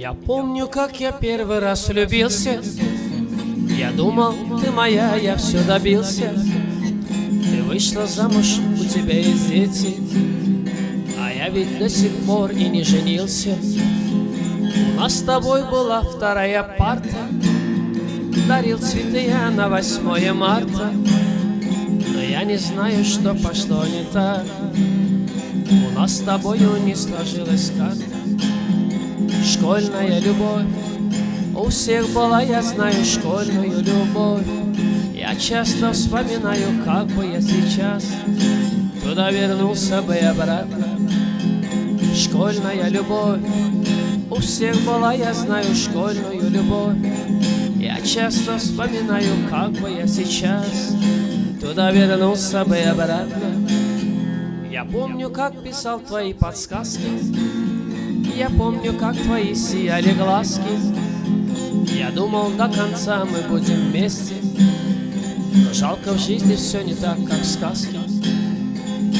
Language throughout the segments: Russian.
Я помню, как я первый раз влюбился. Я думал, ты моя, я все добился. Ты вышла замуж, у тебя есть дети, а я ведь до сих пор и не женился. У нас с тобой была вторая парта. Дарил цветы я на 8 марта. Но я не знаю, что пошло не так. У нас с тобою не сложилась карта. Школьная любовь у всех была, я знаю, школьную любовь. Я часто вспоминаю, как бы я сейчас туда вернулся бы и обратно. Школьная любовь у всех была, я знаю, школьную любовь. Я часто вспоминаю, как бы я сейчас туда вернулся бы и обратно. Я помню, как писал твои подсказки. Я помню, как твои сияли глазки. Я думал, до конца мы будем вместе, но жалко, в жизни все не так, как в сказке.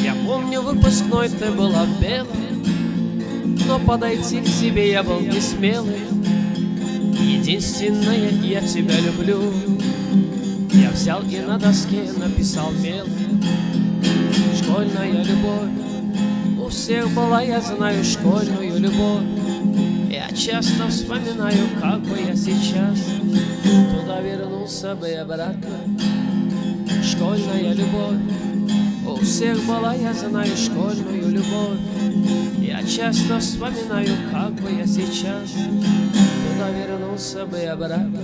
Я помню, выпускной ты была в белом, но подойти к тебе я был не смелый. Единственное, я тебя люблю. Я взял и на доске написал мелом. Школьная любовь у всех была, я знаю, школьную любовь. Я часто вспоминаю, как бы я сейчас туда вернулся бы и обратно. Школьная любовь у всех была, я знаю, школьную любовь. Я часто вспоминаю, как бы я сейчас туда вернулся бы и обратно.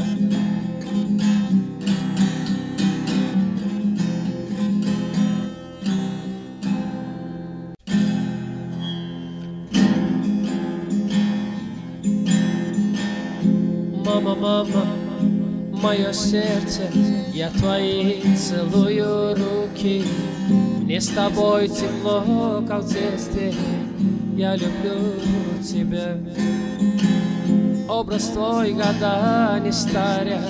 Мама, мама, мое сердце, я твои целую руки. Мне с тобой тепло, как в детстве, я люблю тебя. Образ твой года не старя,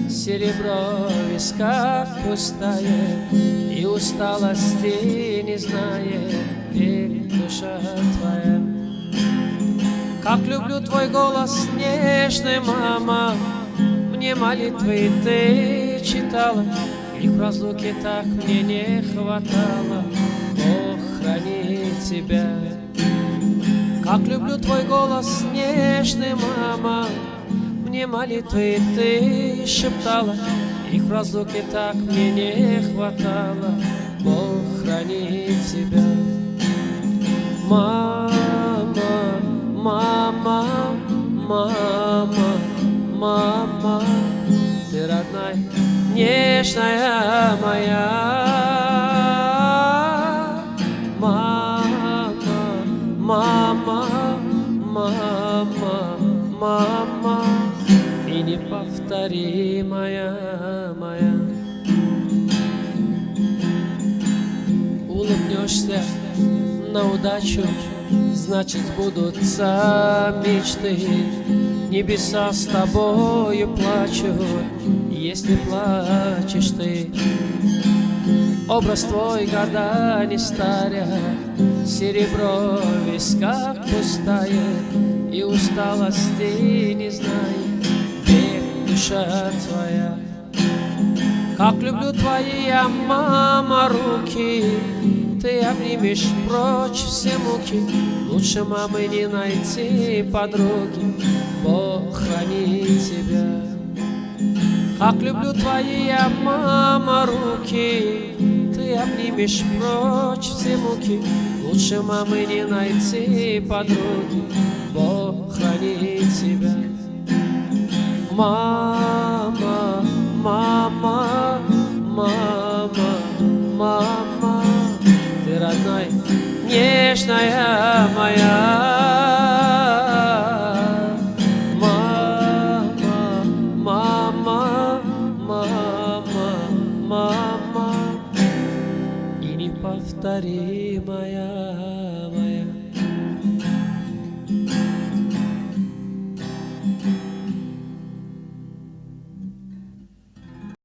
серебро в висках пустая, и усталости не знает век душа твоя. Как люблю твой голос нежный, мама. Мне молитвы ты читала, их в разлуке так мне не хватало. Бог храни тебя. Как люблю твой голос нежный, мама. Мне молитвы ты шептала, их в разлуке так мне не хватало. Бог храни тебя. Мама, мама, мама, мама, ты родная, нежная моя. Мама, мама, мама, мама, и неповторимая моя. Улыбнешься на удачу, значит, сбудутся мечты. Небеса с тобою плачут, если плачешь ты. Образ твой года не старя, серебро в висках пустая, и усталости не знает век душа твоя. Как люблю твои, я, мама, руки. Ты обнимешь прочь все муки. Лучше мамы не найти подруги. Бог храни тебя. Как люблю твои, я, мама, руки. Ты обнимешь прочь все муки. Лучше мамы не найти подруги. Бог храни тебя. Мама, мама, мама, мама, ты родная, нежная моя. Мама, мама, мама, мама, и неповторимая моя.